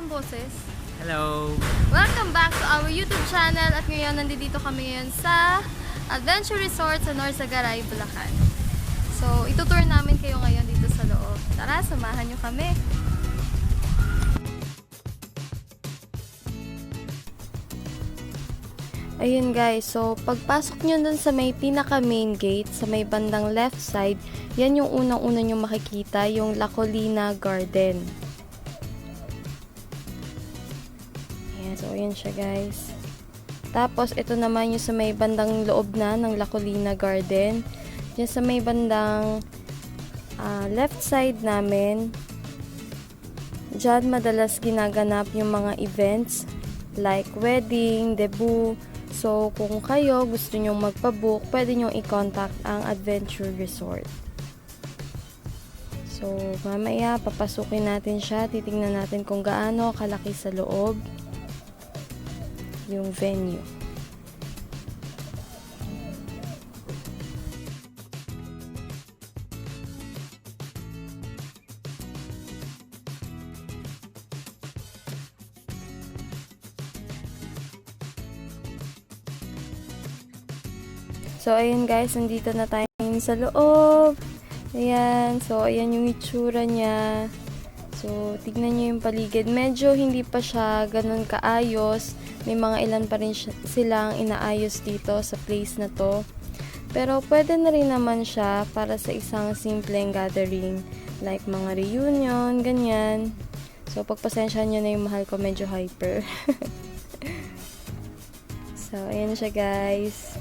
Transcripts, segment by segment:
ng boses. Hello! Welcome back to our YouTube channel at ngayon nandito kami ngayon sa Adventure Resort sa Norsagaray, Bulacan. So, itutour namin kayo ngayon dito sa loob. Tara, samahan nyo kami. Ayun guys, so pagpasok nyo dun sa may pinaka main gate, sa may bandang left side, yan yung unang-una nyo makikita, yung La Colina Garden. Ayan, so ayan siya guys. Tapos ito naman yung sa may bandang loob na ng La Colina Garden. Diyan sa may bandang left side namin, diyan madalas ginaganap yung mga events like wedding, debut. So, kung kayo gusto nyong magpabook, pwede nyong i-contact ang Adventure Resort. So, mamaya papasukin natin siya. Titingnan natin kung gaano kalaki sa loob yung venue. So, ayan guys, nandito na tayo sa loob. Ayan, so ayan yung itsura niya. So, tignan nyo yung paligid. Medyo hindi pa siya ganun kaayos. May mga ilan pa rin silang inaayos dito sa place na to. Pero pwede na rin naman siya para sa isang simpleng gathering. Like mga reunion, ganyan. So, pagpasensyahan nyo na yung mahal ko, medyo hyper. So, ayan siya guys.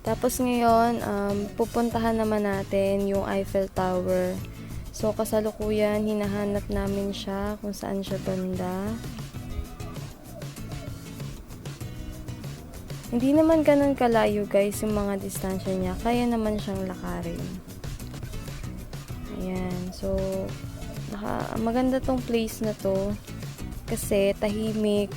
Tapos ngayon, pupuntahan naman natin yung Eiffel Tower. So, kasalukuyan, hinahanap namin siya kung saan siya banda. Hindi naman ganun kalayo guys yung mga distansya niya. Kaya naman siyang lakarin. Ayan. So, maganda tong place na to. Kasi tahimik.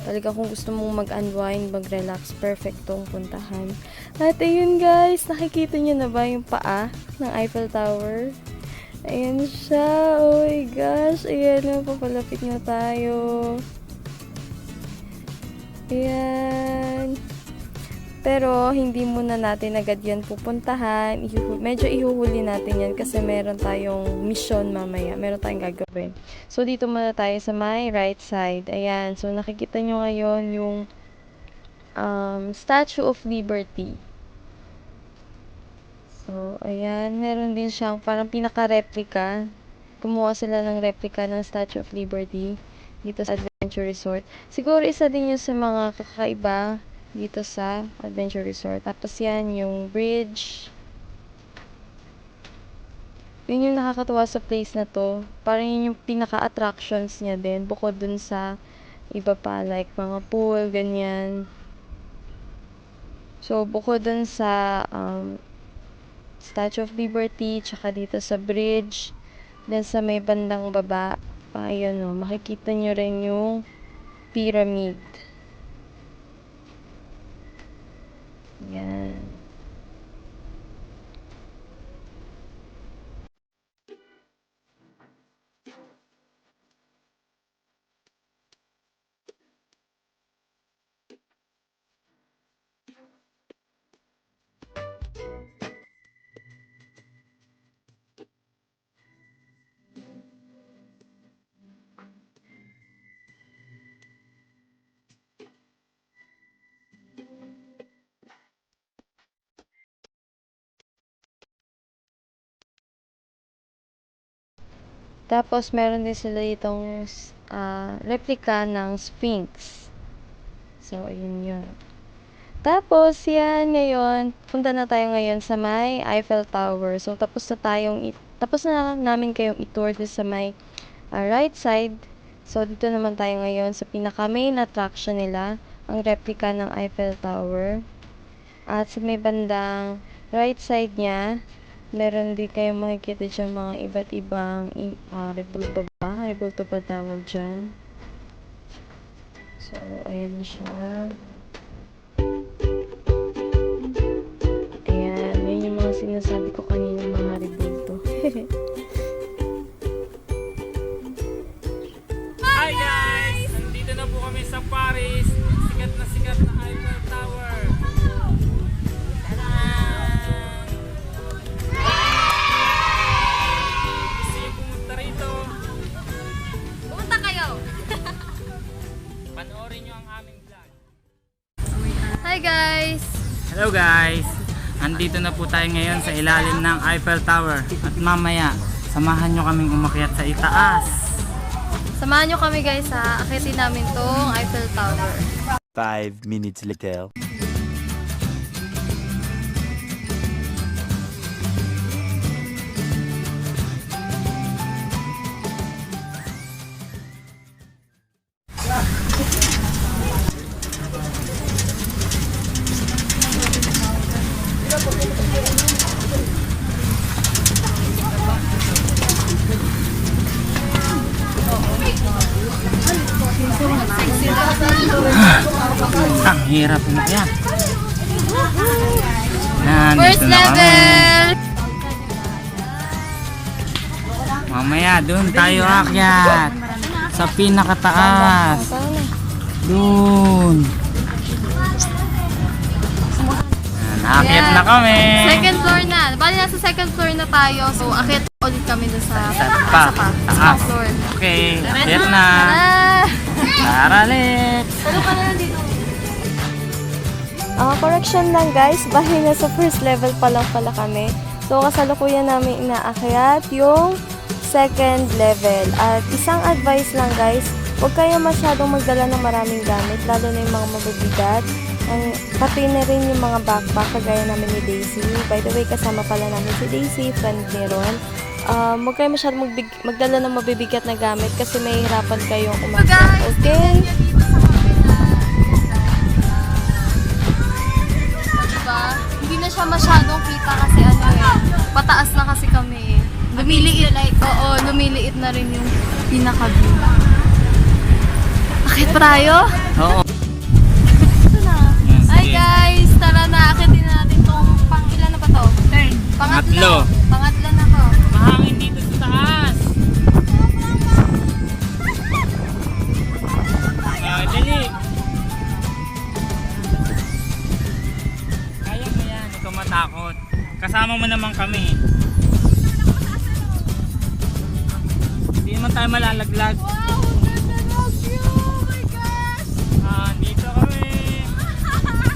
Talaga kung gusto mong mag-unwind, mag-relax, perfect tong puntahan. At ayun guys, nakikita nyo na ba yung paa ng Eiffel Tower? Ayan siya. Oh my gosh. Ayan na, papalapit na tayo. Ayan. Pero, hindi muna natin agad yan pupuntahan. Medyo ihuhuli natin yan kasi meron tayong mission mamaya. Meron tayong gagawin. So, dito muna tayo sa my right side. Ayan. So, nakikita nyo ngayon yung Statue of Liberty. So, ayan. Meron din siyang parang pinaka-replica. Kumuha sila ng replica ng Statue of Liberty dito sa Adventure Resort. Siguro isa din yun sa mga kakaiba dito sa Adventure Resort. Tapos yan, yung bridge. Yun yung nakakatuwa sa place na to. Parang yun yung pinaka-attractions niya din. Bukod dun sa iba pa, like mga pool, ganyan. So, bukod dun sa Statue of Liberty, tsaka dito sa bridge, then sa may bandang baba, ayun o, makikita nyo rin yung pyramid. Yan. Tapos, meron din sila itong replica ng Sphinx. So, ayun yun. Tapos, yan, ngayon, punta na tayo ngayon sa may Eiffel Tower. So, tapos na namin kayong i-tour sa may right side. So, dito naman tayo ngayon sa pinaka-main attraction nila, ang replica ng Eiffel Tower. At sa may bandang right side niya, meron din kayong makikita dyan mga iba't ibang rebulto ba? Rebulto pa tawag dyan. So, ayan siya. Ayan, yun yung mga sinasabi ko kanina, mga rebulto. Hello guys! Andito na po tayo ngayon sa ilalim ng Eiffel Tower. At mamaya, samahan nyo kaming umakyat sa itaas. Samahan nyo kami guys sa akitin namin tong Eiffel Tower. 5 minutes later. Ang hirap na yan. First Nandito na kami. level! Mamaya, doon tayo akyat. Sa pinakataas. Doon. Naakyat na kami. Second floor na. Bali nasa second floor na tayo. So, akit ulit kami dun sa Pa, sa taas. floor. Okay, akyat na. Ah! Tara, let's. Ano ka na nandito? Correction lang guys, bahay na sa first level pa lang pala kami. So kasalukuyan namin inaakyat yung second level. At isang advice lang guys, huwag kayo masyadong magdala ng maraming gamit, lalo na yung mga mabibigat. Pati na rin yung mga backpack, kagaya namin ni Daisy. By the way, kasama pala namin si Daisy, friend ni Ron. Huwag kayo masyadong magdala ng mabibigat na gamit kasi may hirapan kayong umakyat. Okay? Diba? Hindi na siya masyadong kita kasi ano eh. Pataas na kasi kami eh. Lumiliit. Oo, lumiliit na rin yung pinaka-view. Akit pa tayo? Oo. Ito na. Yes, Hi yes. guys! Tara na, akitin na natin tong pang-ilan na ba to? Third. Pangatlo. Pangatlo na to. Mahangin dito sa taas. Dali. Kaya mo yan, ikaw matakot. Kasama mo naman kami. Hindi naman tayo malalaglag. Wow! Ganda ng view! Oh my gosh! Dito kami.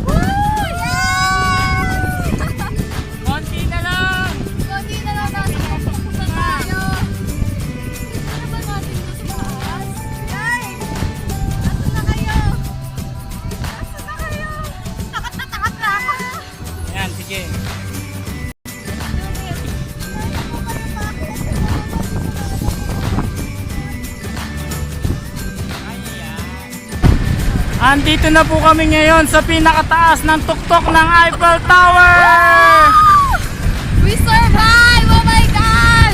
Woo! Yes! Konti na lang. Konti na lang nasa papunta tayo. Ano ba natin dito sa taas? Guys! Asan na kayo? Asan na kayo? Takot na ako! Yan, sige. Andito na po kami ngayon sa pinakataas ng tuktok ng Eiffel Tower! We survive! Oh my God!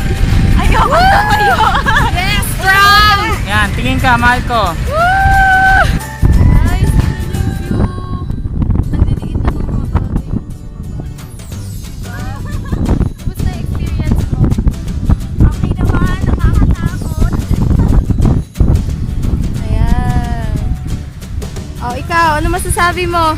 Ayoko na kayo! Yes, strong! Yan, tingin ka, mahal ko. Guys, tignan niyo yung view. Ang liliit na ng mga bagay. Kumusta yung experience mo? Okay naman, nakakatakot. Ayan. Oh, ikaw, ano masasabi mo?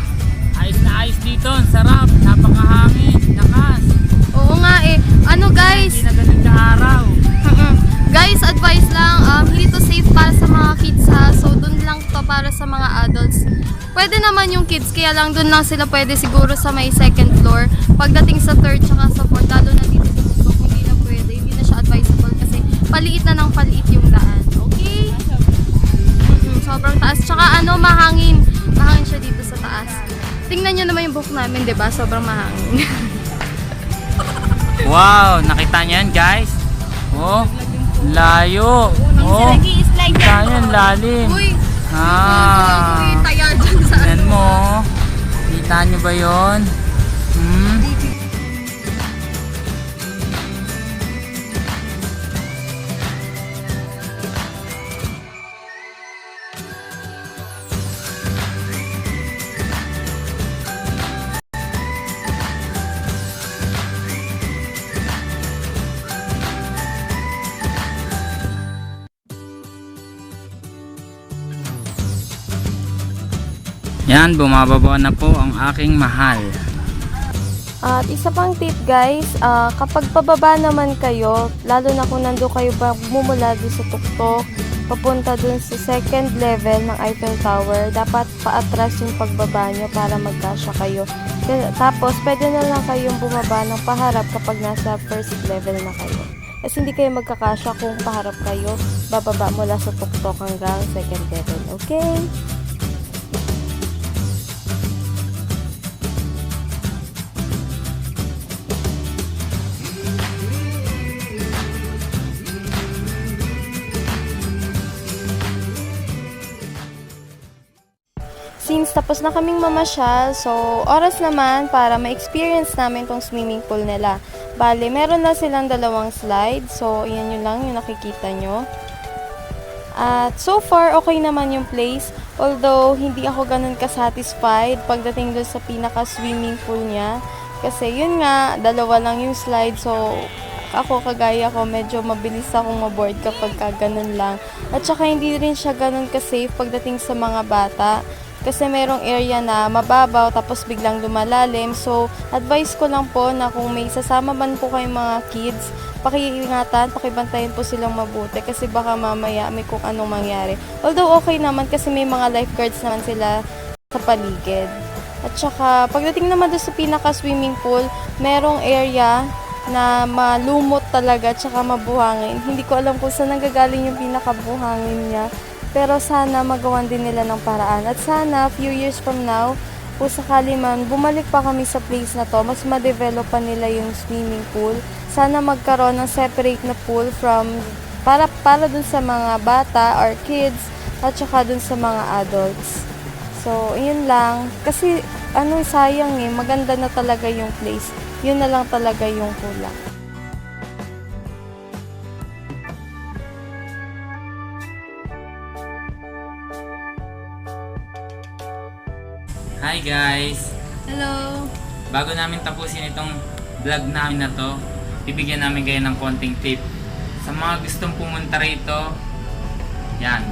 Ayos na ayos dito, ang sarap, napakahangin, lakas. Oo nga eh. Ano guys? Hindi na ganun ka-araw. Guys, advice lang, hindi to safe para sa mga kids ha. So, dun lang to para sa mga adults. Pwede naman yung kids, kaya lang dun lang sila pwede siguro sa may second floor. Pagdating sa third tsaka sa fourth, lalo na dito sa bundok, hindi na pwede. Hindi na siya advisable kasi paliit na ng paliit yung daan. Okay? Sobrang taas. Tsaka ano, mahangin. Mahangin siya dito sa taas. Tingnan nyo naman yung buhok namin, diba? Sobrang mahangin. Wow, nakita niyo yan guys? Oh, layo. Oh, kita yan, lalim. Uy! Ah, Uy, taya dyan sa yan mo. Kita niyo ba yun? Yan, bumababa na po ang aking mahal. At isa pang tip guys, kapag pababa naman kayo, lalo na kung nando kayo ba mumula doon sa tuktok, papunta dun sa second level ng Eiffel Tower, dapat paatras yung pagbaba nyo para magkasya kayo. Tapos, pwede na lang kayong bumaba ng paharap kapag nasa first level na kayo. Kasi hindi kayo magkakasya kung paharap kayo, bababa mula sa tuktok hanggang second level. Okay? Since tapos na kaming mamasyal, so oras naman para ma-experience namin tong swimming pool nila. Bale, meron na silang dalawang slide. So, yan yun lang yung nakikita nyo. At so far, okay naman yung place. Although, hindi ako ganun ka-satisfied pagdating doon sa pinaka-swimming pool niya. Kasi yun nga, dalawa lang yung slide. So, ako kagaya ko, medyo mabilis akong maboard kapag ganun lang. At saka hindi rin siya ganun ka-safe pagdating sa mga bata. Kasi merong area na mababaw tapos biglang lumalalim. So, advice ko lang po na kung may sasama man po kayong mga kids, pakiingatan, pakibantayan po silang mabuti kasi baka mamaya may kung anong mangyari. Although okay naman kasi may mga lifeguards naman sila sa paligid. At saka, pagdating naman doon sa pinaka-swimming pool, merong area na malumot talaga at saka mabuhangin. Hindi ko alam kung saan nanggagaling yung pinakabuhangin niya. Pero sana magawan din nila ng paraan. At sana, few years from now, kung sakali man, bumalik pa kami sa place na to, mas ma-develop pa nila yung swimming pool. Sana magkaroon ng separate na pool para dun sa mga bata or kids at saka dun sa mga adults. So, yun lang. Kasi, sayang maganda na talaga yung place. Yun na lang talaga yung kulang. Hi guys! Hello! Bago namin tapusin itong vlog namin na to, bibigyan namin kayo ng konting tip. Sa mga gustong pumunta rito, yan.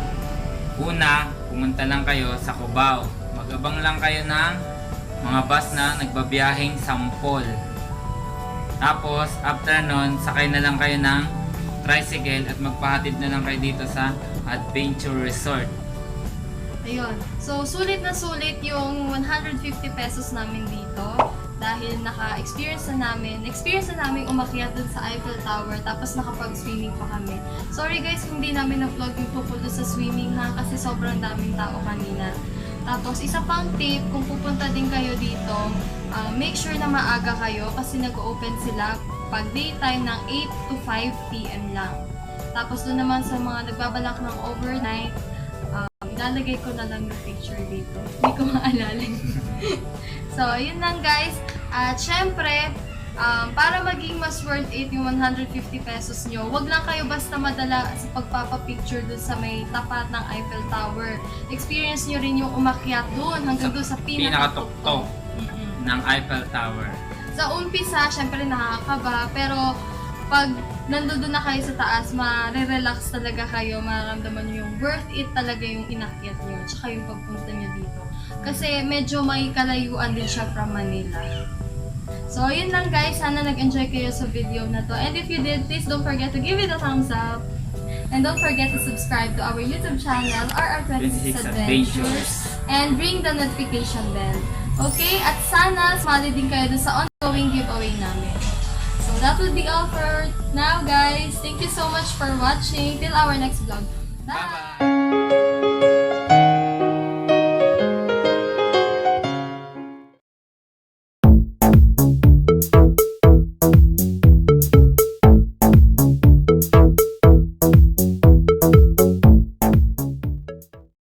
Una, pumunta lang kayo sa Cubao. Mag-abang lang kayo ng mga bus na nagbabiyaheng Sampol. Tapos, after nun, sakay na lang kayo ng tricycle at magpahatid na lang kayo dito sa Adventure Resort. Ayun. So, sulit na sulit yung 150 pesos namin dito dahil experience na namin umakyat dun sa Eiffel Tower tapos nakapag-swimming pa kami. Sorry guys kung hindi namin na-vlog yung pupunta sa swimming ha kasi sobrang daming tao kanina. Tapos, isa pang tip, kung pupunta din kayo dito, make sure na maaga kayo kasi nag-open sila pag daytime ng 8 to 5 p.m. lang. Tapos, doon naman sa mga nagbabalak ng overnight, ilalagay ko na lang yung picture dito. Hindi ko maalala. So, yun lang guys. At syempre, para maging mas worth it yung 150 pesos nyo, wag lang kayo basta madala sa pagpapapicture dun sa may tapat ng Eiffel Tower. Experience nyo rin yung umakyat dun hanggang dun sa pinakatuktok ng Eiffel Tower. Sa umpisa, syempre nakakaba, pero pag nandun na kayo sa taas, ma-relax talaga kayo, mararamdaman nyo yung worth it talaga yung inakyat nyo, tsaka yung pagpunta nyo dito. Kasi medyo may kalayuan din siya from Manila. So, yun lang guys. Sana nag-enjoy kayo sa video na to. And if you did, please don't forget to give it a thumbs up. And don't forget to subscribe to our YouTube channel, RR26 Adventures. And ring the notification bell. Okay? At sana, sumali din kayo dun sa ongoing giveaway namin. So, that will be all for now, guys. Thank you so much for watching. Till our next vlog. Bye! Bye-bye!